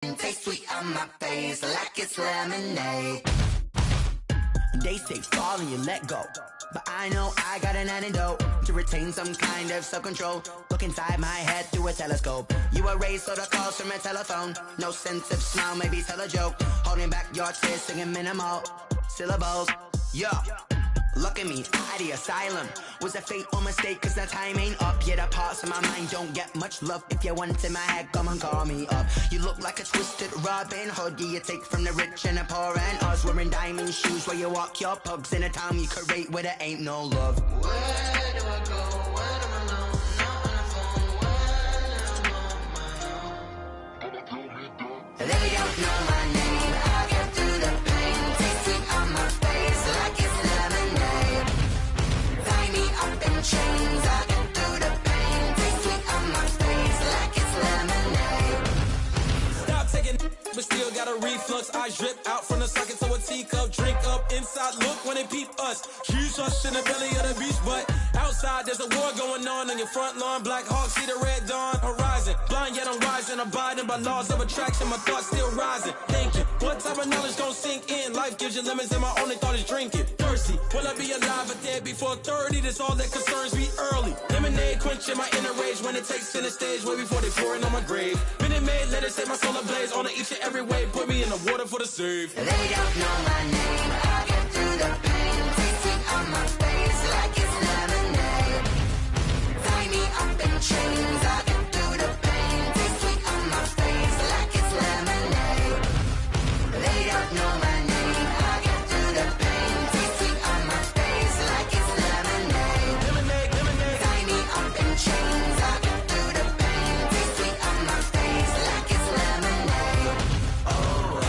Taste sweet on my face like it's lemonade. They say fall and you let go, but I know I got an antidote to retain some kind of self-control. Look inside my head through a telescope. You erase all the calls from a telephone. No sense of smile, maybe tell a joke. Holding back your tears, singing minimal syllables. Yeah. Look at me, out of the asylum. Was a fate or mistake, cause the time ain't up. Yet the parts of my mind don't get much love. If you want in my head, come and call me up. You look like a twisted Robin Hood. Yeah, you take from the rich and the poor and us. Wearing diamond shoes where you walk your pugs. In a town you create where there ain't no love. Where do I go when I'm alone? Not on the phone when I'm on my own. They don't know my name. I get through the pain. Taste sweet on my face like it's lemonade. Tie me up in chains. I get through the pain. Taste sweet on my face like it's lemonade. Stop taking, but still got a reflux. Eyes drip out from the socket to a teacup. Drink up inside, look when they peep us. Huge us in the belly of the beach, but outside there's a war going on your front lawn. Black Hawk, see the red dawn horizon. Blind yet I'm rising, abiding by laws of attraction. My thoughts still rising. Thinking, what type of knowledge gon' sink in? Life gives you lemons and my only thought is drinking. Thirsty, will I be alive or dead before 30? That's all that concerns me early. Lemonade quenching my inner rage when it takes center stage way before they pour it on my grave. Minute Maid, let it set my soul ablaze on each and every way. Put me in the water for the save. They don't know my name. I get through the pain. Taste sweet on my face like it's lemonade. Tie me up in chains. I get through the pain. Taste sweet on my face like it's lemonade. They don't know my name. I get through the pain. Taste sweet on my face like it's lemonade. Lemonade, lemonade. Tie me up in chains. I get through the pain. Taste sweet on my face like it's lemonade. Oh.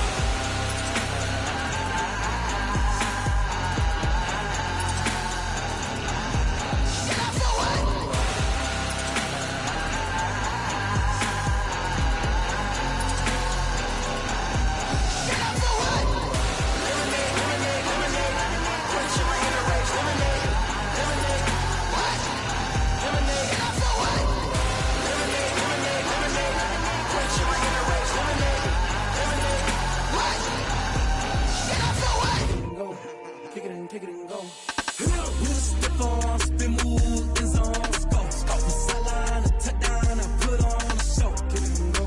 Kick it and go. With a stiff arm, spin move, in zone, let's go. Off the sideline, a touchdown, I put on a show.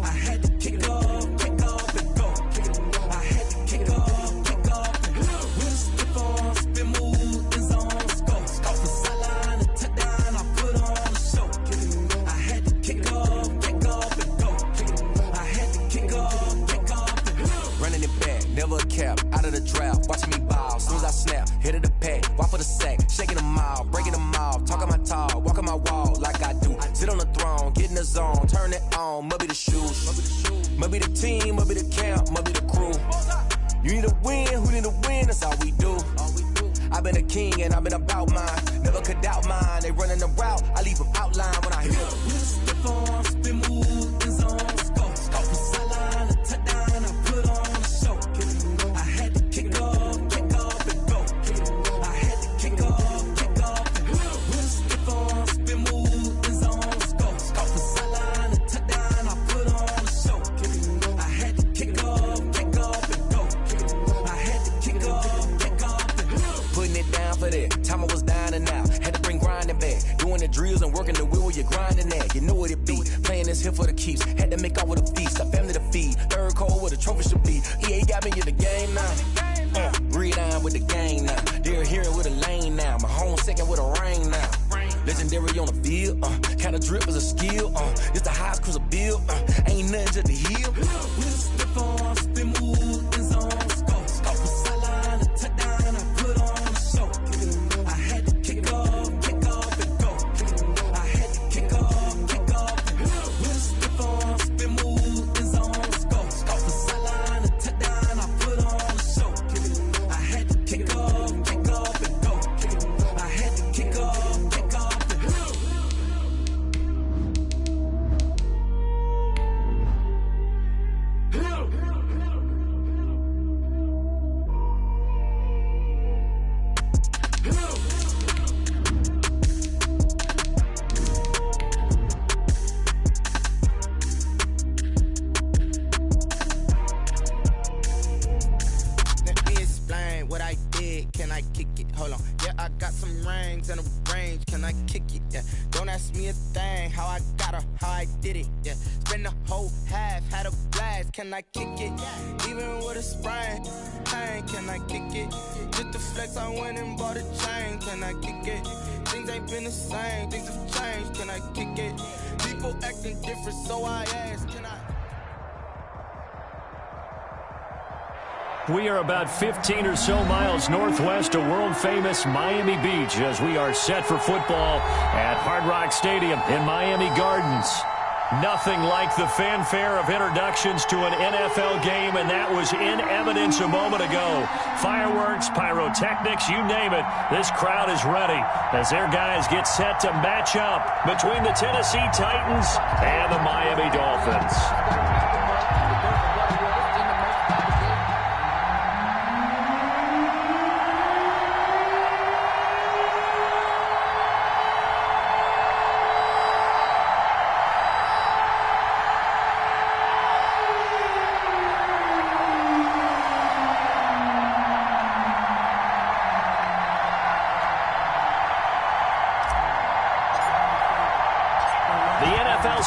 I had to kick off and go. I had to kick off and go. With a stiff arm, spin move, in zone, let's go. Off the sideline, a touchdown, I put on a show. I had to kick off and go. I had to kick off and go. Running it back, never a cap, out of the draft, watching me ball. Soon as I snap, hit of the pack, walk for the sack, shaking them all, breaking them all, talking my talk, walking my wall like I do. Sit on the throne, get in the zone, turn it on, must be the shoes, must be the team, must be the camp, must be the crew. You need a win, who need a win, that's all we do. I've been a king and I've been about mine, never could doubt mine. They running the route, I leave them outline when I hit them. With a stiff arm, spin move, in zone, let's go. Off the sideline, a touchdown, I put on a show. I had to kick off and go. I had to kick off and go. With a stiff arm, spin move, in zone, let's go. Off the sideline, a touchdown, I put on a show. I had to kick off and go. I had to kick off and go. Putting it down for that, time I was down and out. Had to bring grinding back, doing the drills and working the wheel where you're grinding at. You know what it be, playing this here for the keeps. Had to make off with a feast, a family to feed. Third cold where the trophy should be. EA got me in the game now. Read on with the game now. They're here with a lane now. My home second with a rain now. Legendary on the field, kinda drip is a skill. It's the highest cruiser bill, ain't nothing to the hill. With a stiff arm, spin move, in zone, let's go. Off the sideline, a touchdown, I put on a show. I had to kick off and go. I had to kick off and go. With a stiff arm, spin move, in zone, let's go. Off the sideline, a touchdown, I put on a show. I had to kick off and go. I had to kick off and go. hold on. Yeah, I got some rings and a range. Can I kick it? Yeah. Don't ask me a thing. How I got her, how I did it. Yeah. Spend the whole half, had a blast. Can I kick it? Even with a sprain, pain. Can I kick it? Just the flex, I went and bought a chain. Can I kick it? Things ain't been the same. Things have changed. Can I kick it? People acting different, so I ask. Can I? We are about 15 or so miles northwest of world-famous Miami Beach as we are set for football at Hard Rock Stadium in Miami Gardens. Nothing like the fanfare of introductions to an NFL game, and that was in evidence a moment ago. Fireworks, pyrotechnics, you name it. This crowd is ready as their guys get set to match up between the Tennessee Titans and the Miami Dolphins.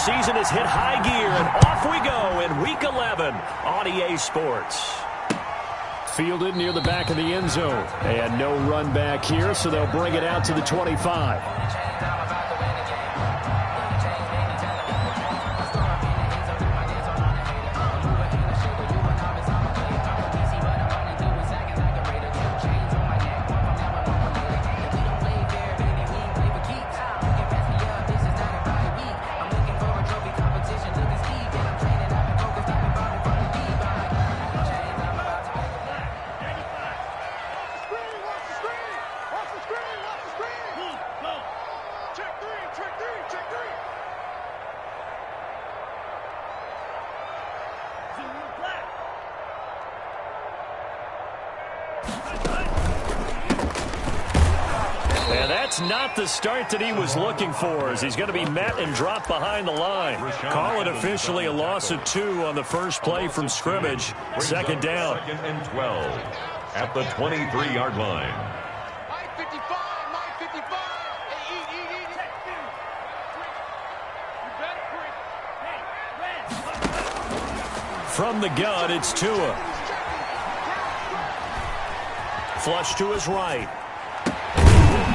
Season has hit high gear, and off we go in Week 11 on EA Sports. Fielded near the back of the end zone, and no run back here, so they'll bring it out to the 25. And that's not the start that he was looking for, as he's going to be met and dropped behind the line. Call it officially a loss of 2 on the first play from scrimmage. Second down. 2nd and 12 at the 23-yard line. From the gun, it's Tua. Flush to his right.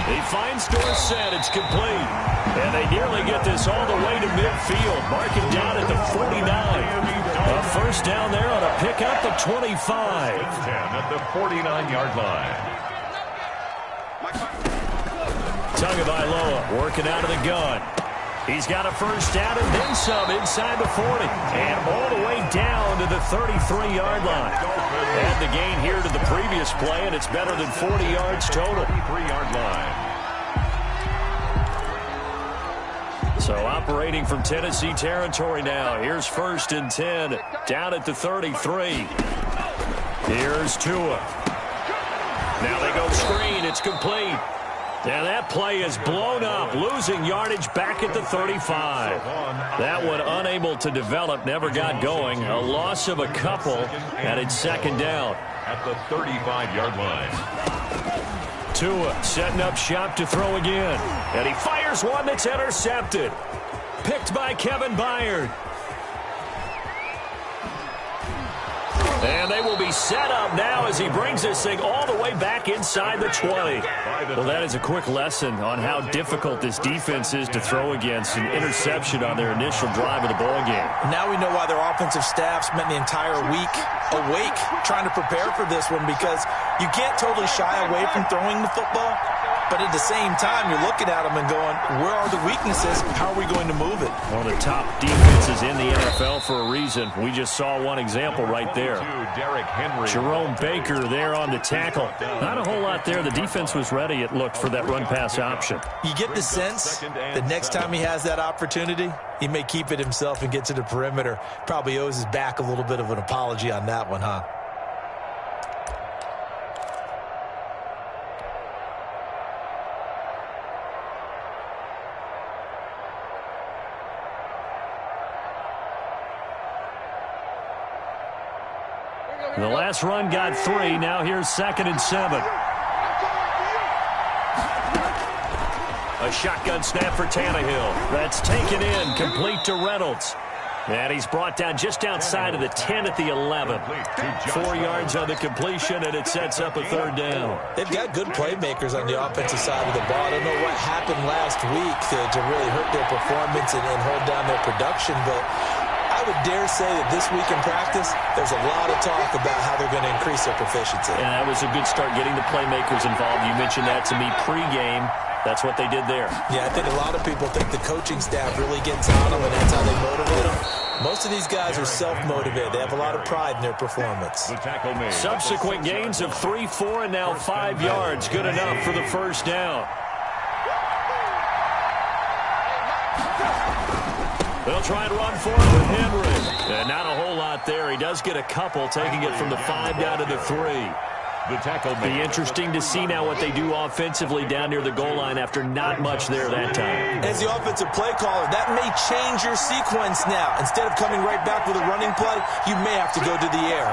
He finds Dorsett. It's complete. And they nearly get this all the way to midfield. Marking down at the 49. A first down there on a pickup of 25. 10 at the 49-yard line. Tagovailoa working out of the gun. He's got a first down and then some inside the 40. And all the way down to the 33-yard line. Add the gain here to the previous play, and it's better than 40 yards total. 33-yard line. So operating from Tennessee territory now. Here's 1st and 10 down at the 33. Here's Tua. Now they go screen. It's complete. And that play is blown up, losing yardage back at the 35. That one unable to develop, never got going. A loss of a couple, and it's second down. At the 35-yard line. Tua setting up shop to throw again. And he fires one that's intercepted. Picked by Kevin Byard. And they will be set up now as he brings this thing all the way back inside the 20. Well, that is a quick lesson on how difficult this defense is to throw against. An interception on their initial drive of the ball game. Now we know why their offensive staff spent the entire week awake trying to prepare for this one, because you can't totally shy away from throwing the football. But at the same time, you're looking at them and going, where are the weaknesses? How are we going to move it? One of the top defenses in the NFL for a reason. We just saw one example right there. Jerome Baker there on the tackle. Not a whole lot there. The defense was ready, it looked, for that run-pass option. You get the sense that next time he has that opportunity, he may keep it himself and get to the perimeter. Probably owes his back a little bit of an apology on that one, huh? The last run got 3. Now here's 2nd and 7. A shotgun snap for Tannehill. That's taken in, complete to Reynolds. And he's brought down just outside of the 10 at the 11. 4 yards on the completion, and it sets up a third down. They've got good playmakers on the offensive side of the ball. I don't know what happened last week to really hurt their performance and hold down their production, but I would dare say that this week in practice, there's a lot of talk about how they're going to increase their proficiency. And that was a good start, getting the playmakers involved. You mentioned that to me pregame. That's what they did there. Yeah, I think a lot of people think the coaching staff really gets on them, and that's how they motivate them. Most of these guys are self-motivated. They have a lot of pride in their performance. Subsequent gains of 3, 4, and now 5 yards. Good enough for the first down. They'll try and run for it with Henry. And not a whole lot there. He does get a couple, taking it from the 5 down to the 3. Be interesting to see now what they do offensively down near the goal line after not much there that time. As the offensive play caller, that may change your sequence now. Instead of coming right back with a running play, you may have to go to the air.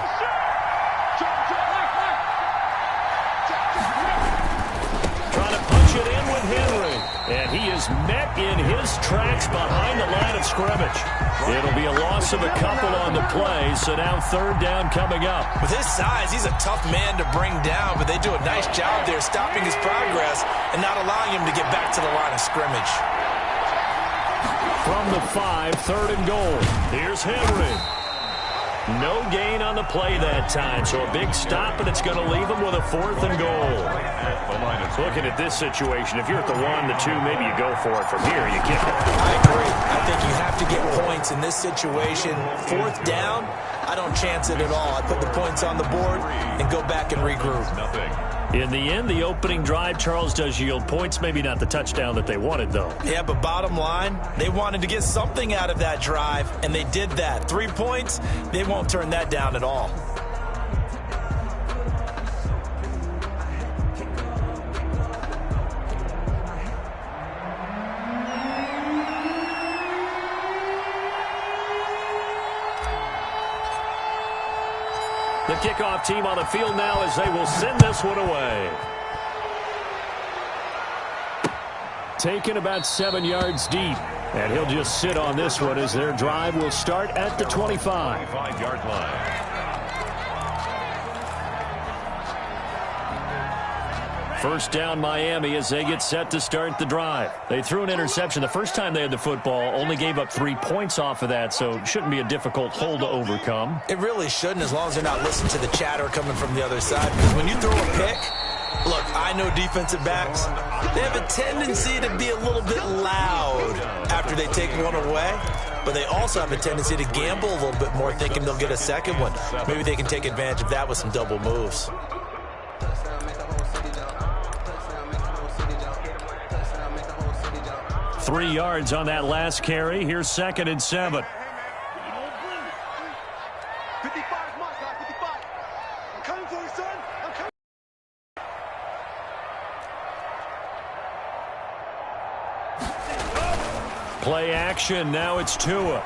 Trying to punch it in with Henry. And he is met in his tracks behind the line of scrimmage. It'll be a loss of a couple on the play, so now third down coming up. With his size, he's a tough man to bring down, but they do a nice job there stopping his progress and not allowing him to get back to the line of scrimmage. From the 5, third and goal. Here's Henry. No gain on the play that time, so a big stop, and it's going to leave him with a 4th and goal. Looking at this situation, if you're at the 1, the 2, maybe you go for it. From here, you kick it. I agree. I think you have to get points in this situation. 4th down, I don't chance it at all. I put the points on the board and go back and regroup. In the end, the opening drive, Charles, does yield points. Maybe not the touchdown that they wanted, though. Yeah, but bottom line, they wanted to get something out of that drive, and they did that. 3 points, they won't turn that down at all. The kickoff team on the field now as they will send this one away. Taken about 7 yards deep. And he'll just sit on this one as their drive will start at the 25. 25-yard line. First down Miami as they get set to start the drive. They threw an interception the first time they had the football, only gave up 3 points off of that, so it shouldn't be a difficult hole to overcome. It really shouldn't, as long as they're not listening to the chatter coming from the other side. Because when you throw a pick, look, I know defensive backs, they have a tendency to be a little bit loud after they take one away. But they also have a tendency to gamble a little bit more, thinking they'll get a second one. Maybe they can take advantage of that with some double moves. Three yards on that last carry. Here's 2nd and 7. Play action. Now it's Tua.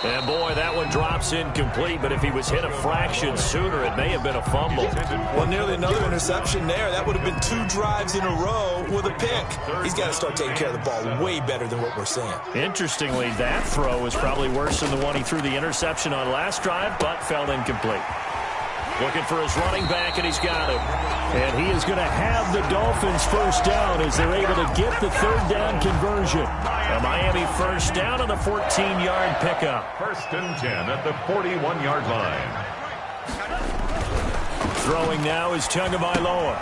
And boy, that one drops incomplete, but if he was hit a fraction sooner, it may have been a fumble. Well, nearly another interception there. That would have been 2 drives in a row with a pick. He's got to start taking care of the ball way better than what we're seeing. Interestingly, that throw was probably worse than the one he threw the interception on last drive, but fell incomplete. Looking for his running back, and he's got him. And he is going to have the Dolphins first down as they're able to get the third down conversion. A Miami first down on the 14-yard pickup. 1st and 10 at the 41-yard line. Throwing now is Tagovailoa.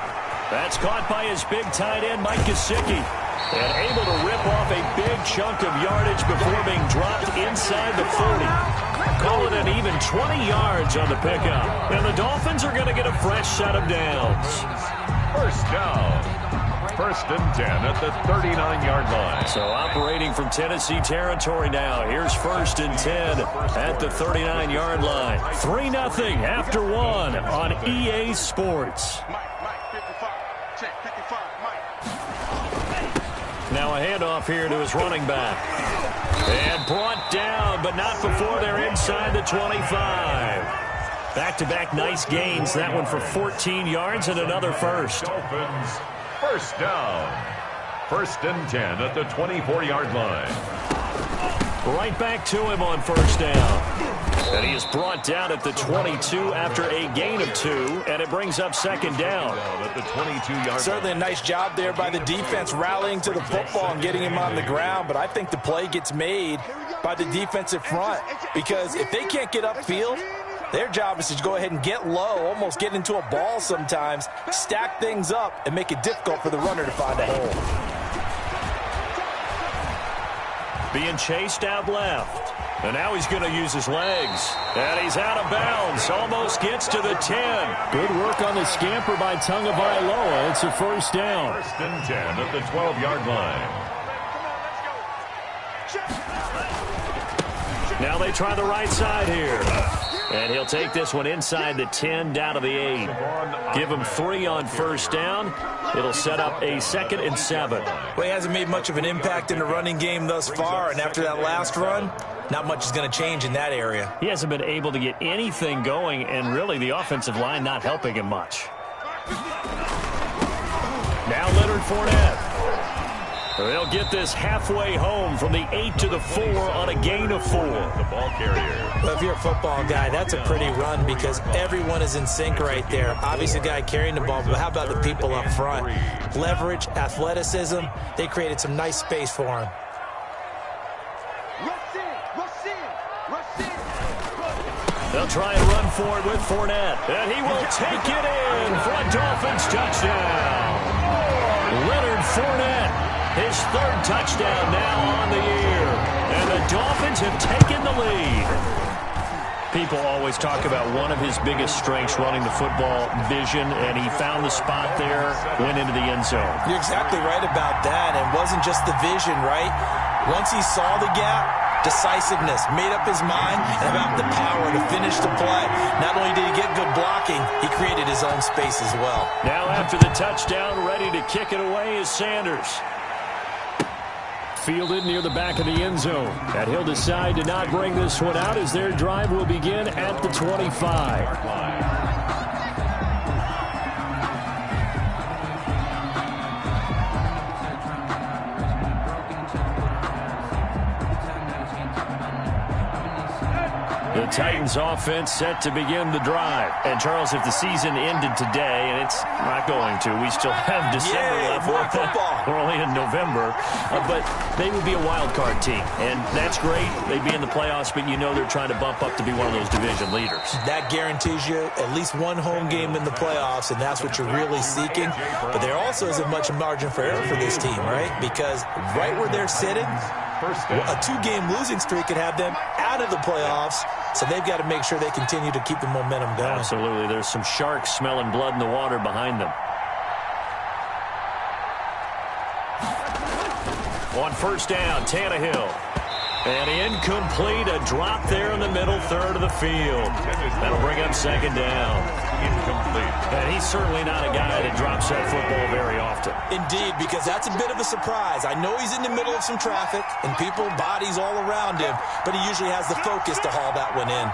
That's caught by his big tight end, Mike Gesicki. And able to rip off a big chunk of yardage before being dropped inside the 40. Call it an even 20 yards on the pickup. And the Dolphins are going to get a fresh set of downs. First down. 1st and 10 at the 39-yard line. So operating from Tennessee territory now. Here's 1st and 10 at the 39-yard line. 3-0 after 1 on EA Sports. Now a handoff here to his running back. And brought down, but not before they're inside the 25. Back-to-back nice gains. That one for 14 yards and another first. Dolphins First down. 1st and 10 at the 24-yard line. Right back to him on first down. And he is brought down at the 22 after a gain of 2, and it brings up 2nd down. At the 22-yard Certainly a nice job there by the defense rallying to the football and getting him on the ground, but I think the play gets made by the defensive front because if they can't get upfield, their job is to go ahead and get low, almost get into a ball sometimes, stack things up, and make it difficult for the runner to find a hole. Being chased out left. And now he's going to use his legs. And he's out of bounds. Almost gets to the 10. Good work on the scamper by Tagovailoa. It's a first down. 1st and 10 at the 12-yard line. Now they try the right side here. And he'll take this one inside the 10 down to the 8. Give him 3 on first down. It'll set up a 2nd and 7. Well, he hasn't made much of an impact in the running game thus far, and after that last run, not much is going to change in that area. He hasn't been able to get anything going, and really the offensive line not helping him much. Now Leonard Fournette. They'll get this halfway home from the 8 to the 4 on a gain of 4. The ball carrier. Well, if you're a football guy, that's a pretty run because everyone is in sync right there. Obviously, the guy carrying the ball, but how about the people up front? Leverage, athleticism, they created some nice space for him. They'll try and run for it with Fournette, and he will take it in for a Dolphins touchdown. Leonard Fournette, his 3rd touchdown now on the year, and the Dolphins have taken the lead. People always talk about one of his biggest strengths running the football, vision, and he found the spot there, went into the end zone. You're exactly right about that. It wasn't just the vision, right? Once he saw the gap, decisiveness, made up his mind, and about the power to finish the play. Not only did he get good blocking, he created his own space as well. Now after the touchdown, ready to kick it away is Sanders. Fielded near the back of the end zone. And he'll decide to not bring this one out as their drive will begin at the 25. The Titans offense set to begin the drive. And, Charles, if the season ended today, and it's not going to, we still have December left. More football. We're only in November. But they would be a wild card team. And that's great. They'd be in the playoffs, but you know they're trying to bump up to be one of those division leaders. That guarantees you at least one home game in the playoffs, and that's what you're really seeking. But there also isn't much margin for error for this team, right? Because right where they're sitting, a 2-game losing streak could have them out of the playoffs, so they've got to make sure they continue to keep the momentum going. Absolutely. There's some sharks smelling blood in the water behind them. On first down, Tannehill. And incomplete, a drop there in the middle third of the field. That'll bring up 2nd down. Incomplete. And he's certainly not a guy that drops that football very often. Indeed, because that's a bit of a surprise. I know he's in the middle of some traffic and people, bodies all around him, but he usually has the focus to haul that one in.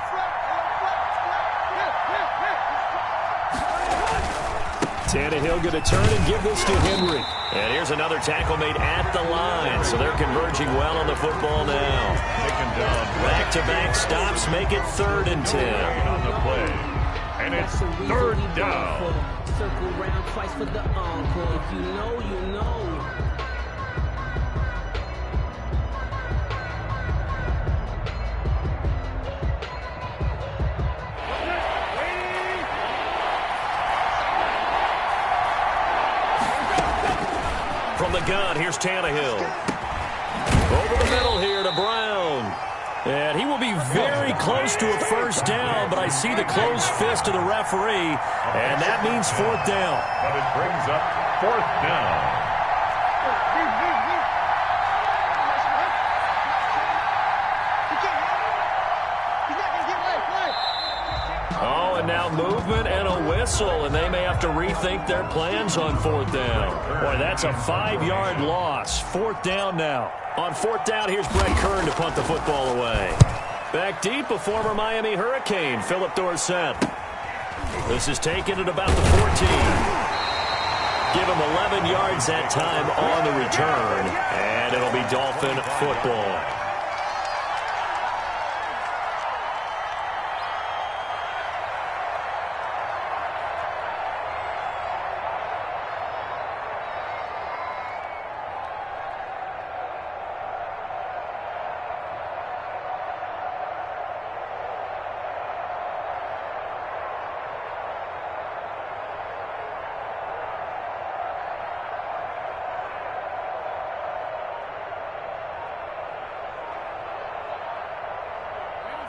Tannehill going to turn and give this to Henry. And here's another tackle made at the line. So they're converging well on the football now. Back-to-back stops make it 3rd and 10. On the play. And it's 3rd down. Circle round twice for the encore. If you know, you know. From the gun, here's Tannehill. Over the middle here to Brown. And he will be very close to a first down, but I see the closed fist of the referee, and that means 4th down. But it brings up 4th down. Oh, and now movement and a whistle, and they may have to rethink their plans on 4th down. Boy, that's a 5-yard loss. 4th down now. On 4th down, here's Brett Kern to punt the football away. Back deep, a former Miami Hurricane, Philip Dorsett. This is taken at about the 14. Give him 11 yards that time on the return, and it'll be Dolphin football.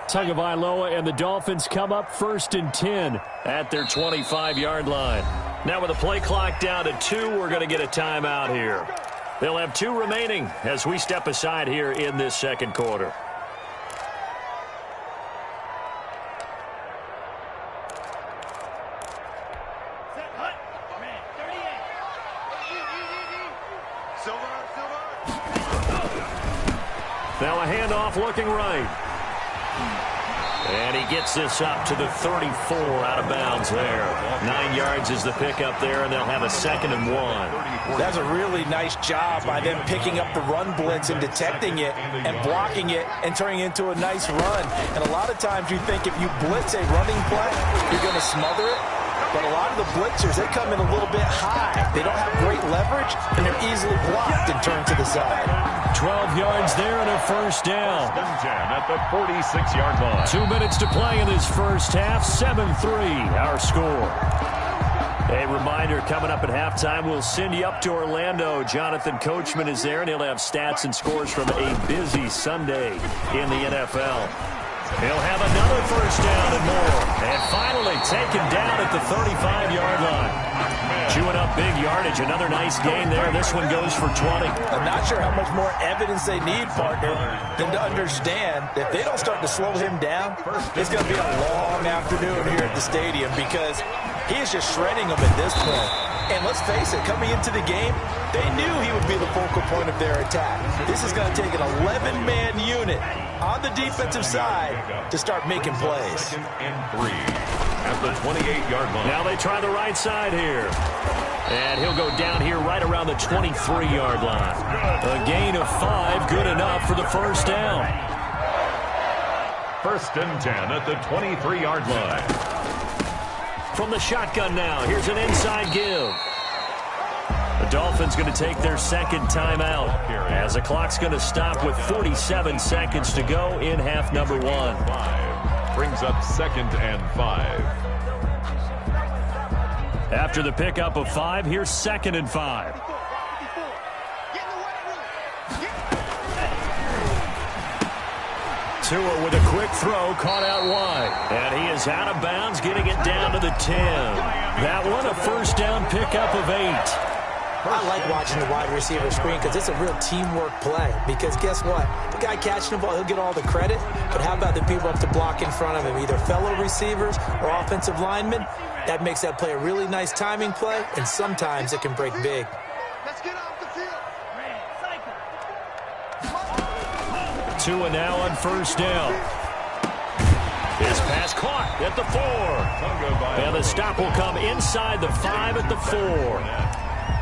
Tagovailoa and the Dolphins come up 1st and 10 at their 25-yard line. Now with the play clock down to 2, we're going to get a timeout here. They'll have 2 remaining as we step aside here in this second quarter. Now a handoff looking right. And he gets this up to the 34 out of bounds there. 9 yards is the pickup there, and they'll have a 2nd and 1. That's a really nice job by them picking up the run blitz and detecting it and blocking it and turning it into a nice run. And a lot of times you think if you blitz a running play, you're going to smother it. But a lot of the blitzers, they come in a little bit high. They don't have great leverage, and they're easily blocked and turned to the side. 12 yards there and a first down. 10 at the 46-yard line. 2 minutes to play in this first half. 7-3 our score. A reminder, coming up at halftime, we'll send you up to Orlando. Jonathan Coachman is there, and he'll have stats and scores from a busy Sunday in the NFL. He'll have another first down and more. And finally taken down at the 35-yard line. Chewing up big yardage. Another nice gain there. This one goes for 20. I'm not sure how much more evidence they need, partner, than to understand that if they don't start to slow him down, it's going to be a long afternoon here at the stadium because he is just shredding them at this point. And let's face it, coming into the game, they knew he would be the focal point of their attack. This is going to take an 11-man unit on the defensive side to start making plays. 2nd and 3 at the 28-yard line. Now they try the right side here. And he'll go down here right around the 23-yard line. A gain of 5, good enough for the first down. 1st and 10 at the 23-yard line. From the shotgun now, here's an inside give. The Dolphins going to take their 2nd timeout as the clock's going to stop with 47 seconds to go in half number 1. 5 brings up 2nd and 5. After the pickup of 5, here's 2nd and 5. Tua with a quick throw, caught out wide. And he is out of bounds, getting it down to the 10. That one a first down pickup of 8. I like watching the wide receiver screen because it's a real teamwork play. Because guess what? The guy catching the ball, he'll get all the credit. But how about the people up to block in front of him, either fellow receivers or offensive linemen? That makes that play a really nice timing play, and sometimes it can break big. Let's get off the field. Tua now on first down. His pass caught at the 4. And the stop will come inside the 5 at the 4.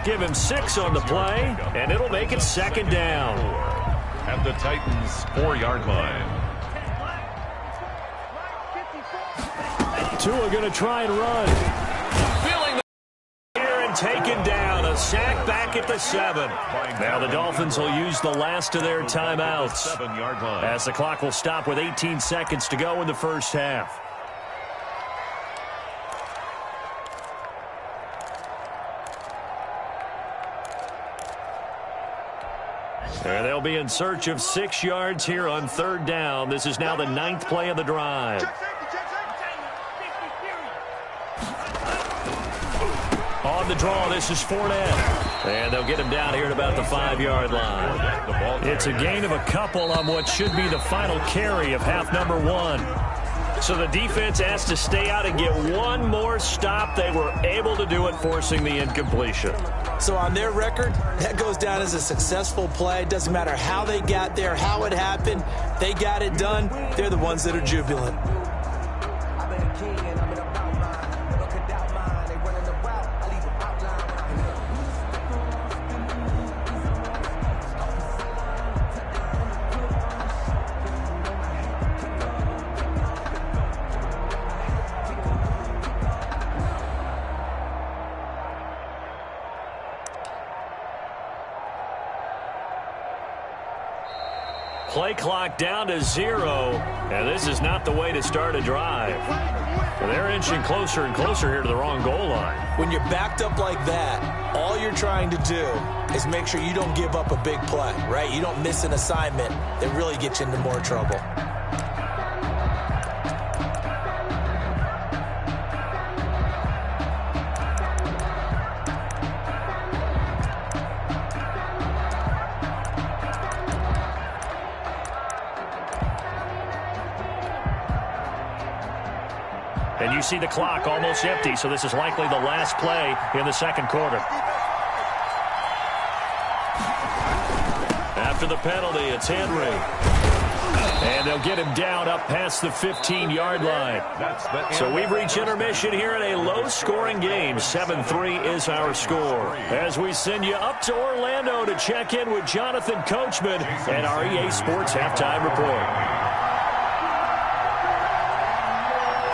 Give him 6 on the play, and it'll make it 2nd down. At the Titans' 4-yard line. Tua going to try and run. Feeling the here and taken down. A sack back at the 7. Now the Dolphins will use the last of their timeouts 7-yard line. as the clock will stop with 18 seconds to go in the first half. And they'll be in search of 6 yards here on 3rd down. This is now the 9th play of the drive. On the draw, this is Fournette. And they'll get him down here at about the 5-yard line. It's a gain of a couple on what should be the final carry of half number 1. So the defense has to stay out and get one more stop. They were able to do it, forcing the incompletion. So on their record, that goes down as a successful play. It doesn't matter how they got there, how it happened. They got it done. They're the ones that are jubilant. play clock down to 0, and this is not the way to start a drive. They're inching closer and closer here to the wrong goal line. When you're backed up like that, all you're trying to do is make sure you don't give up a big play, right? You don't miss an assignment that really gets you into more trouble. And you see the clock almost empty, so this is likely the last play in the second quarter. After the penalty, it's Henry. And they'll get him down up past the 15-yard line. So we've reached intermission here in a low-scoring game. 7-3 is our score. As we send you up to Orlando to check in with Jonathan Coachman and our EA Sports Halftime Report.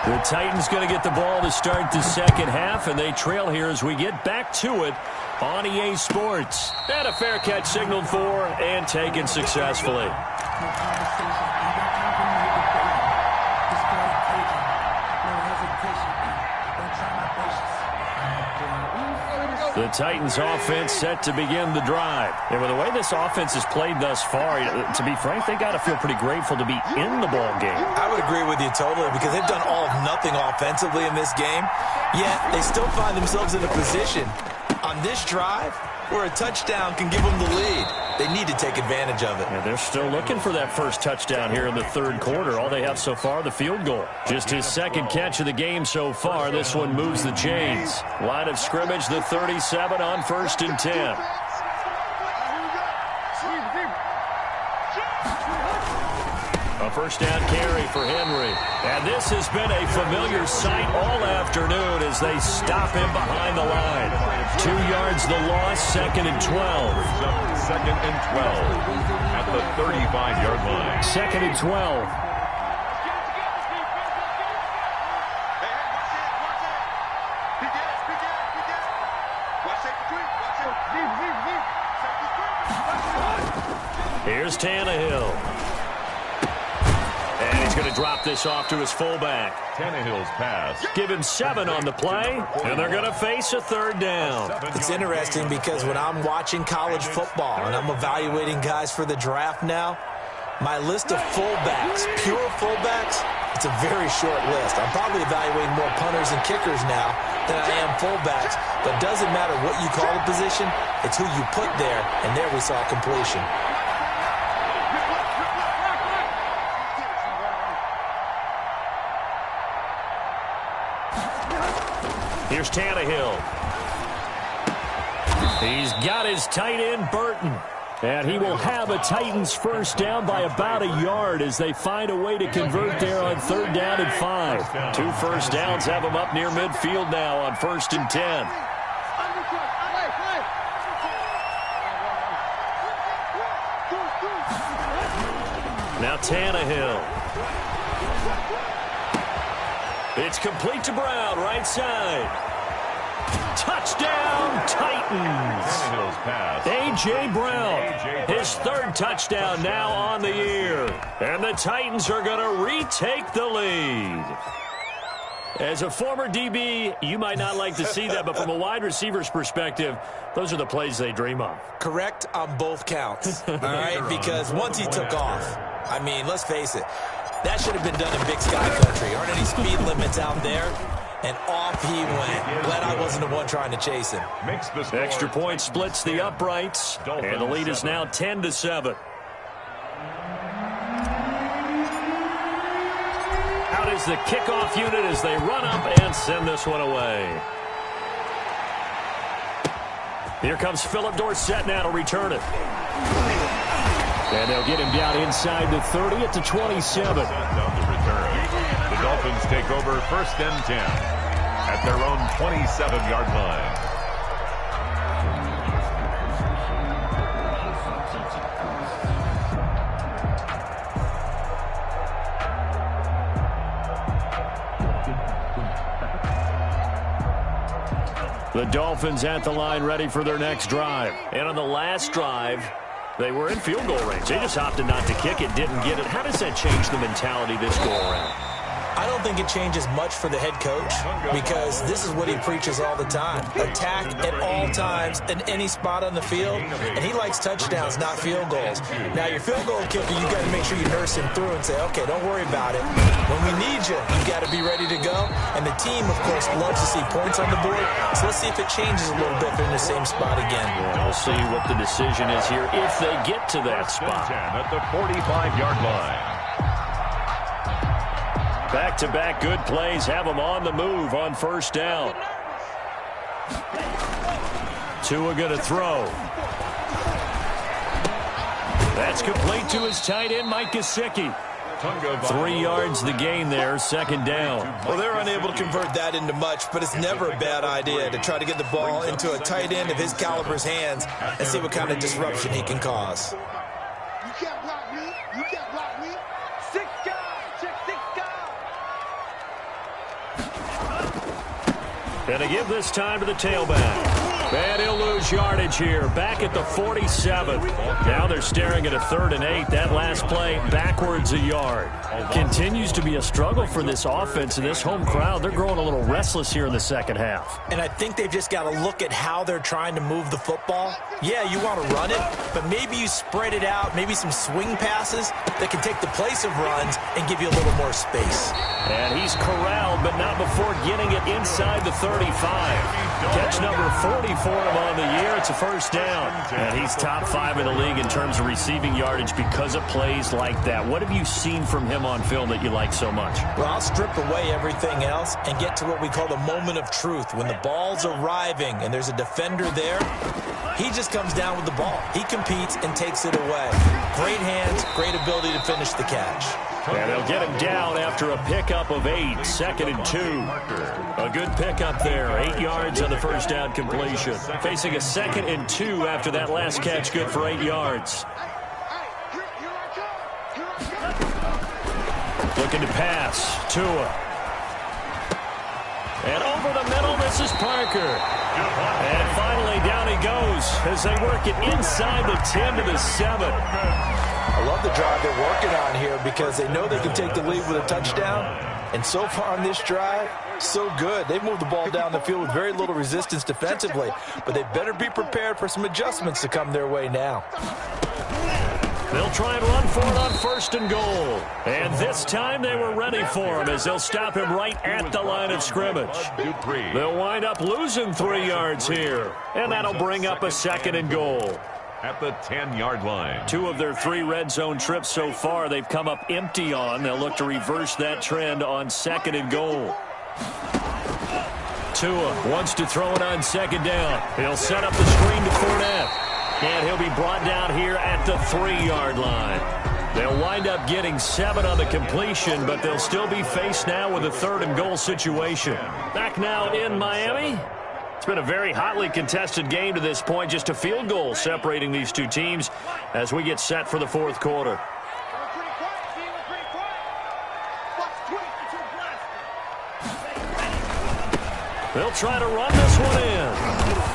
The Titans going to get the ball to start the second half, and they trail here as we get back to it on EA Sports. And a fair catch signaled for and taken successfully. The Titans offense set to begin the drive. And with the way this offense has played thus far, to be frank, they got to feel pretty grateful to be in the ball game. I would agree with you totally because they've done all of nothing offensively in this game, yet they still find themselves in a position on this drive where a touchdown can give them the lead. They need to take advantage of it. And they're still looking for that first touchdown here in the third quarter. All they have so far, the field goal. Just his second catch of the game so far. This one moves the chains. Line of scrimmage, the 37 on 1st and 10. A first down carry for Henry. And this has been a familiar sight all afternoon as they stop him behind the line. 2 yards the loss, 2nd and 12. 2nd and 12 at the 35-yard line. 2nd and 12. Here's Tannehill. And he's going to drop this off to his fullback. Tannehill's pass. Give him 7 on the play, and they're going to face a third down. It's interesting because when I'm watching college football and I'm evaluating guys for the draft now, my list of fullbacks, pure fullbacks, it's a very short list. I'm probably evaluating more punters and kickers now than I am fullbacks, but it doesn't matter what you call the position, it's who you put there, and there we saw completion. Here's Tannehill. He's got his tight end, Burton. And he will have a Titans first down by about a yard as they find a way to convert there on 3rd down and 5. 2 first downs have them up near midfield now on 1st and 10. Now Tannehill. It's complete to Brown, right side. Touchdown, Titans. Tannehill's pass. A.J. Brown, his 3rd touchdown now on the year. And the Titans are going to retake the lead. As a former DB, you might not like to see that, but from a wide receiver's perspective, those are the plays they dream of. Correct on both counts, all right? Because once he took off, I mean, let's face it, that should have been done in Big Sky Country. Aren't any speed limits out there? And off he went. Glad I wasn't the one trying to chase him. Extra point splits the uprights, and the lead is now 10-7. Out is the kickoff unit as they run up and send this one away. Here comes Philip Dorsett now to return it. And they'll get him down inside the 30 at the 27. The Dolphins take over 1st and 10 at their own 27-yard line. The Dolphins at the line ready for their next drive. And on the last drive, They were in field goal range. They just opted not to kick it, didn't get it. How does that change the mentality this go around? I don't think it changes much for the head coach because this is what he preaches all the time. Attack at all times in any spot on the field, and he likes touchdowns, not field goals. Now, your field goal kicker, you got to make sure you nurse him through and say, okay, don't worry about it. When we need you, you got to be ready to go. And the team, of course, loves to see points on the board, so let's see if it changes a little bit if they're in the same spot again. Yeah, we'll see what the decision is here if they get to that spot. At the 45-yard line. Back-to-back good plays have them on the move on first down. Tua going to throw. That's complete to his tight end, Mike Gesicki. 3 yards the gain there, second down. Well, they're unable to convert that into much, but it's never a bad idea to try to get the ball into a tight end of his caliber's hands and see what kind of disruption he can cause. You can't block me. You can't block me. 6 guys. Check 6 guys. Gonna give this time to the tailback. And he'll lose yardage here. Back at the 47. Now they're staring at a 3rd and 8. That last play backwards a yard. Continues to be a struggle for this offense and this home crowd. They're growing a little restless here in the second half. And I think they've just got to look at how they're trying to move the football. Yeah, you want to run it, but maybe you spread it out, maybe some swing passes that can take the place of runs and give you a little more space. And he's corralled, but not before getting it inside the 35. Catch number 40 for him on the year. It's a first down. And he's top 5 in the league in terms of receiving yardage because of plays like that. What have you seen from him on film that you like so much? Well, I'll strip away everything else and get to what we call the moment of truth. When the ball's arriving and there's a defender there, he just comes down with the ball. He competes and takes it away. Great hands, great ability to finish the catch. And they'll get him down after a pickup of 8, 2nd and 2. A good pickup there, 8 yards on the first down completion. Facing a 2nd and 2 after that last catch, good for 8 yards. Looking to pass, Tua. And over the middle, this is Parker. And finally, down he goes as they work it inside the 10 to the 7. I love the drive they're working on here because they know they can take the lead with a touchdown. And so far on this drive, so good. They've moved the ball down the field with very little resistance defensively, but they better be prepared for some adjustments to come their way now. They'll try and run for it on 1st and goal. And this time they were ready for him as they'll stop him right at the line of scrimmage. They'll wind up losing 3 yards here. And that'll bring up a 2nd and goal. At the 10-yard line. 2 of their 3 red zone trips so far they've come up empty on. They'll look to reverse that trend on 2nd and goal. Tua wants to throw it on 2nd down. He'll set up the screen to Fournette. And he'll be brought down here at the 3-yard line. They'll wind up getting 7 on the completion, but they'll still be faced now with a 3rd and goal situation. Back now in Miami. It's been a very hotly contested game to this point. Just a field goal separating these two teams as we get set for the 4th quarter. They'll try to run this one in.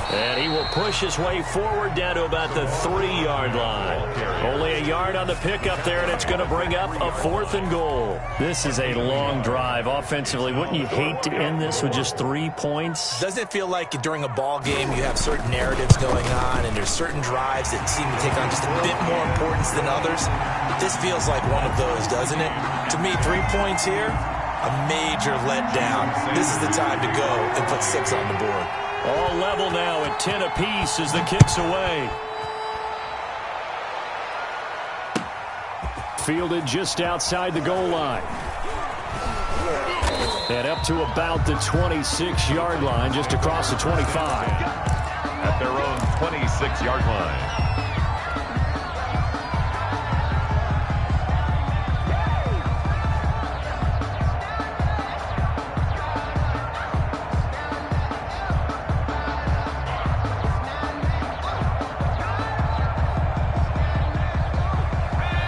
And he will push his way forward down to about the 3-yard line. Only a yard on the pickup there, and it's going to bring up a 4th and goal. This is a long drive offensively. Wouldn't you hate to end this with just 3 points? Doesn't it feel like during a ball game you have certain narratives going on and there's certain drives that seem to take on just a bit more importance than others? This feels like one of those, doesn't it? To me, 3 points here, a major letdown. This is the time to go and put 6 on the board. All level now at 10 apiece as the kick's away. Fielded just outside the goal line. And up to about the 26-yard line, just across the 25. At their own 26-yard line.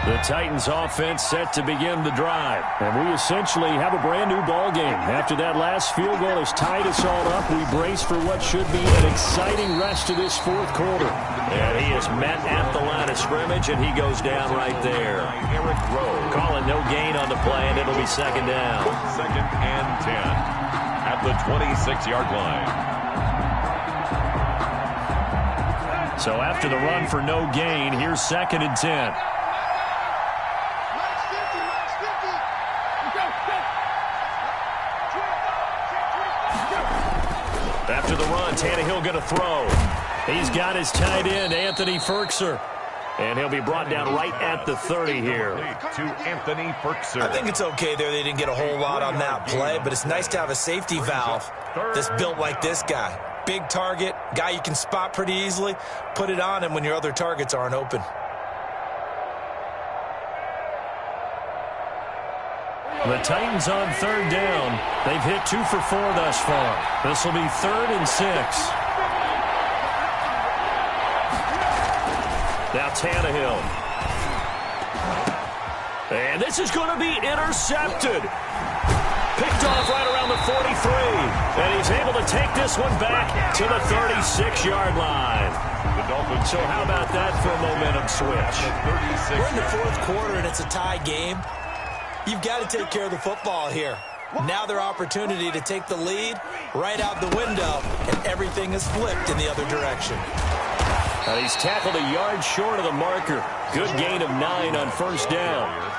The Titans offense set to begin the drive. And we essentially have a brand new ball game. After that last field goal has tied us all up, we brace for what should be an exciting rest of this fourth quarter. And he is met at the line of scrimmage, and he goes down right there. Eric Rowe. Calling no gain on the play, and it'll be second down. 2nd and 10 at the 26-yard line. So after the run for no gain, here's 2nd and 10. After the run, Tannehill going to throw. He's got his tight end, Anthony Firkser. And he'll be brought down right at the 30 here. To Anthony Firkser. I think it's okay there. They didn't get a whole lot on that play, but it's nice to have a safety valve that's built like this guy. Big target, guy you can spot pretty easily. Put it on him when your other targets aren't open. The Titans on 3rd down. They've hit 2 for 4 thus far. This will be 3rd and 6. Now Tannehill. And this is going to be intercepted. Picked off right around the 43. And he's able to take this one back to the 36-yard line. The Dolphins. So how about that for a momentum switch? We're in the 4th quarter, and it's a tie game. You've got to take care of the football here. Now their opportunity to take the lead right out the window, and everything is flipped in the other direction. He's tackled a yard short of the marker. Good gain of 9 on 1st down.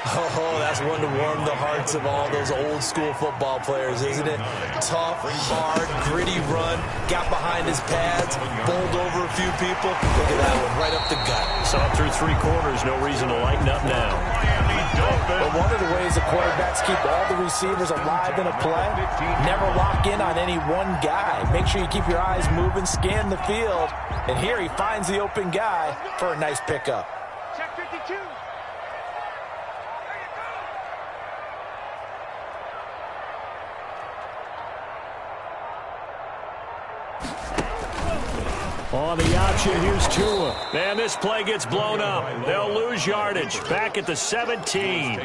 Oh, that's one to warm the hearts of all those old-school football players, isn't it? Tough, hard, gritty run, got behind his pads, bowled over a few people. Look at that one, right up the gut. So up through 3 quarters, no reason to lighten up now. But one of the ways the quarterbacks keep all the receivers alive in a play, never lock in on any one guy. Make sure you keep your eyes moving, scan the field, and here he finds the open guy for a nice pickup. Check 52. On the option, here's Tua. And this play gets blown up. They'll lose yardage. Back at the 17.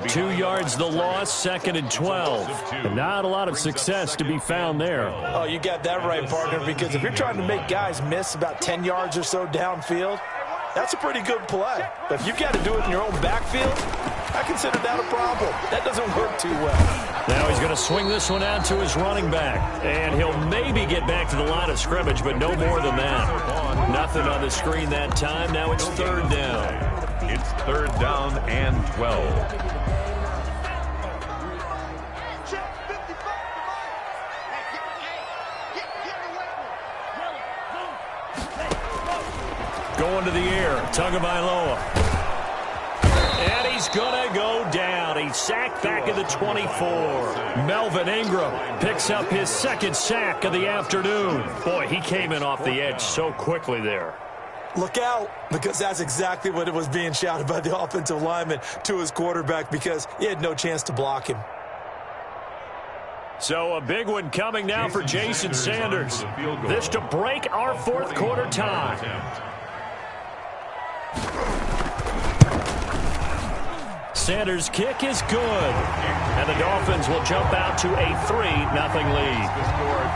2 yards the loss, 2nd and 12. And not a lot of success to be found there. Oh, you got that right, partner, because if you're trying to make guys miss about 10 yards or so downfield, that's a pretty good play. But if you've got to do it in your own backfield, I consider that a problem. That doesn't work too well. Now he's going to swing this one out to his running back. And he'll maybe get back to the line of scrimmage, but no more than that. Nothing on the screen that time. Now it's 3rd down. It's 3rd down and 12. Going to the air, Tagovailoa. And he's going to go down. He's sacked back at the 24. Melvin Ingram picks up his 2nd sack of the afternoon. Boy, he came in off the edge so quickly there. Look out, because that's exactly what it was being shouted by the offensive lineman to his quarterback, because he had no chance to block him. So a big one coming now for Jason Sanders. This to break our 4th quarter tie. Sanders' kick is good. And the Dolphins will jump out to a 3-0 lead.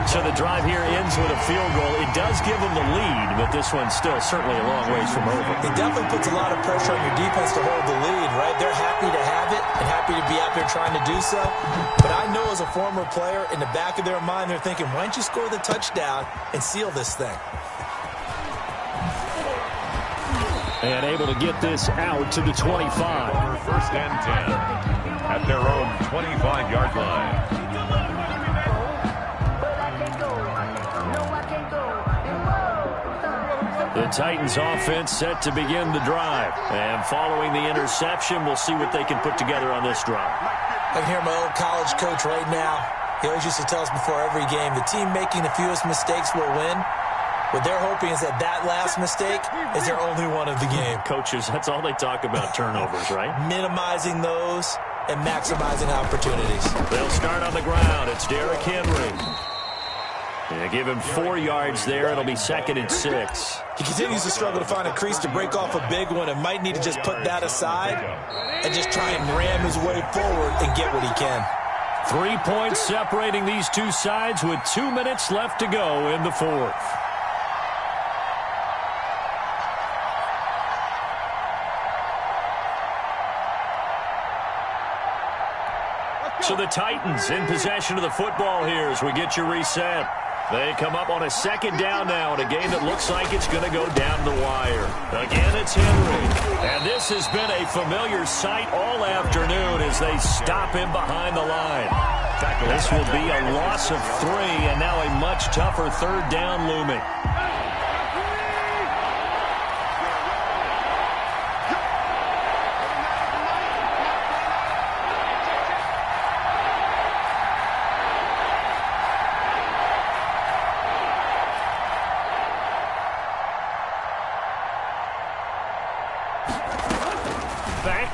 So the drive here ends with a field goal. It does give them the lead, but this one's still certainly a long ways from over. It definitely puts a lot of pressure on your defense to hold the lead, right? They're happy to have it and happy to be out there trying to do so. But I know as a former player, in the back of their mind, they're thinking, why don't you score the touchdown and seal this thing? And able to get this out to the 25. 1st and 10 at their own 25-yard line. The Titans offense set to begin the drive. And following the interception, we'll see what they can put together on this drive. I can hear my old college coach right now. He always used to tell us before every game, the team making the fewest mistakes will win. What they're hoping is that that last mistake is their only one of the game. Coaches, that's all they talk about, turnovers, right? Minimizing those and maximizing opportunities. They'll start on the ground. It's Derrick Henry. They give him 4 yards there. It'll be 2nd and 6. He continues to struggle to find a crease to break off a big one and might need to just put that aside and just try and ram his way forward and get what he can. 3 points separating these two sides with 2 minutes left to go in the 4th. So the Titans in possession of the football here as we get you reset. They come up on a 2nd down now in a game that looks like it's going to go down the wire. Again, it's Henry. And this has been a familiar sight all afternoon as they stop him behind the line. This will be a loss of 3 and now a much tougher 3rd down looming.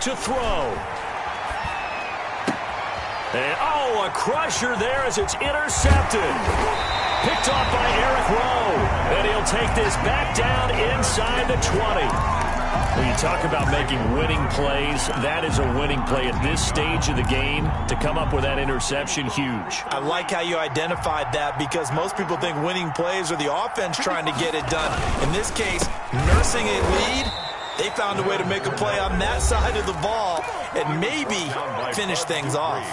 To throw. And, a crusher there as it's intercepted. Picked off by Eric Rowe. And he'll take this back down inside the 20. When you talk about making winning plays, that is a winning play at this stage of the game. To come up with that interception, huge. I like how you identified that because most people think winning plays are the offense trying to get it done. In this case, nursing a lead, they found a way to make a play on that side of the ball and maybe finish things off.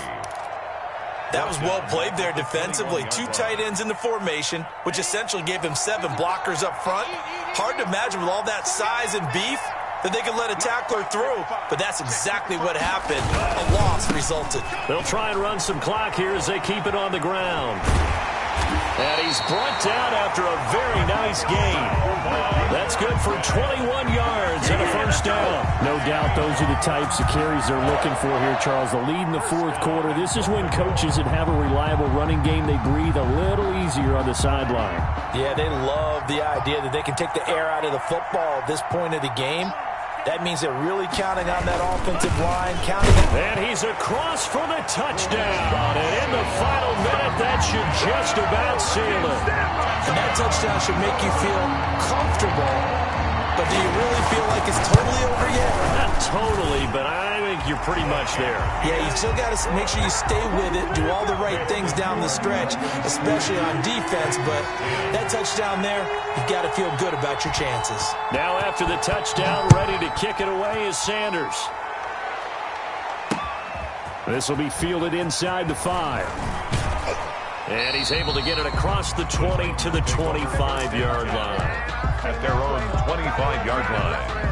That was well played there defensively. 2 tight ends in the formation, which essentially gave them 7 blockers up front. Hard to imagine with all that size and beef that they could let a tackler through, but that's exactly what happened. A loss resulted. They'll try and run some clock here as they keep it on the ground. And he's brought down after a very nice gain. That's good for 21 yards and a 1st down. No doubt those are the types of carries they're looking for here, Charles. The lead in the 4th quarter. This is when coaches that have a reliable running game, they breathe a little easier on the sideline. Yeah, they love the idea that they can take the air out of the football at this point of the game. That means they're really counting on that offensive line. And he's across for the touchdown. And in the final minute, that should just about seal it. And that touchdown should make you feel comfortable. But do you really feel like it's totally over yet? Not totally, but I think you're pretty much there. Yeah, you still got to make sure you stay with it, do all the right things down the stretch, especially on defense. But that touchdown there, you've got to feel good about your chances. Now after the touchdown, ready to kick it away is Sanders. This will be fielded inside the 5. And he's able to get it across the 20 to the 25-yard line. At their own 25-yard line.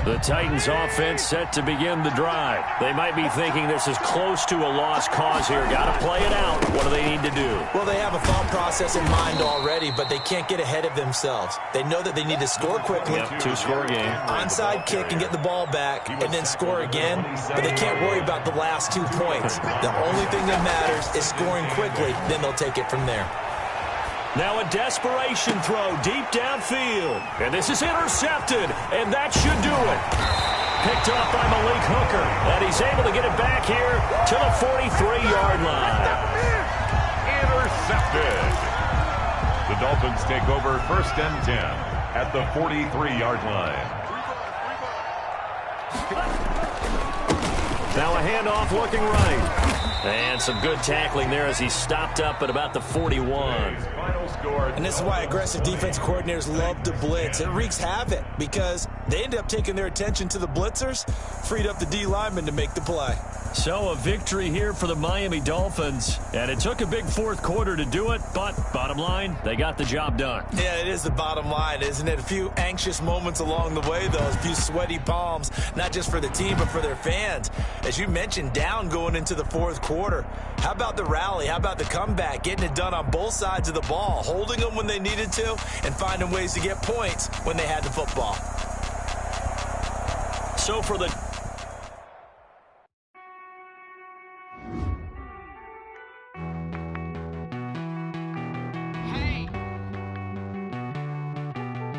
The Titans offense set to begin the drive. They might be thinking this is close to a lost cause here. Got to play it out. What do they need to do? Well, they have a thought process in mind already, but they can't get ahead of themselves. They know that they need to score quickly. Yep, 2-score game. Onside kick and get the ball back and then score again, but they can't worry about the last 2 points. The only thing that matters is scoring quickly, then they'll take it from there. Now a desperation throw deep downfield. And this is intercepted, and that should do it. Picked off by Malik Hooker, and he's able to get it back here to the 43-yard line. Intercepted. The Dolphins take over 1st and 10 at the 43-yard line. Now a handoff looking right. And some good tackling there as he stopped up at about the 41. And this is why aggressive defense coordinators love to blitz. It wreaks havoc because they end up taking their attention to the blitzers, freed up the D lineman to make the play. So a victory here for the Miami Dolphins. And it took a big 4th quarter to do it, but bottom line, they got the job done. Yeah, it is the bottom line, isn't it? A few anxious moments along the way, though. A few sweaty palms, not just for the team, but for their fans. As you mentioned, down going into the 4th quarter. How about the rally? How about the comeback? Getting it done on both sides of the ball, holding them when they needed to, and finding ways to get points when they had the football. So for the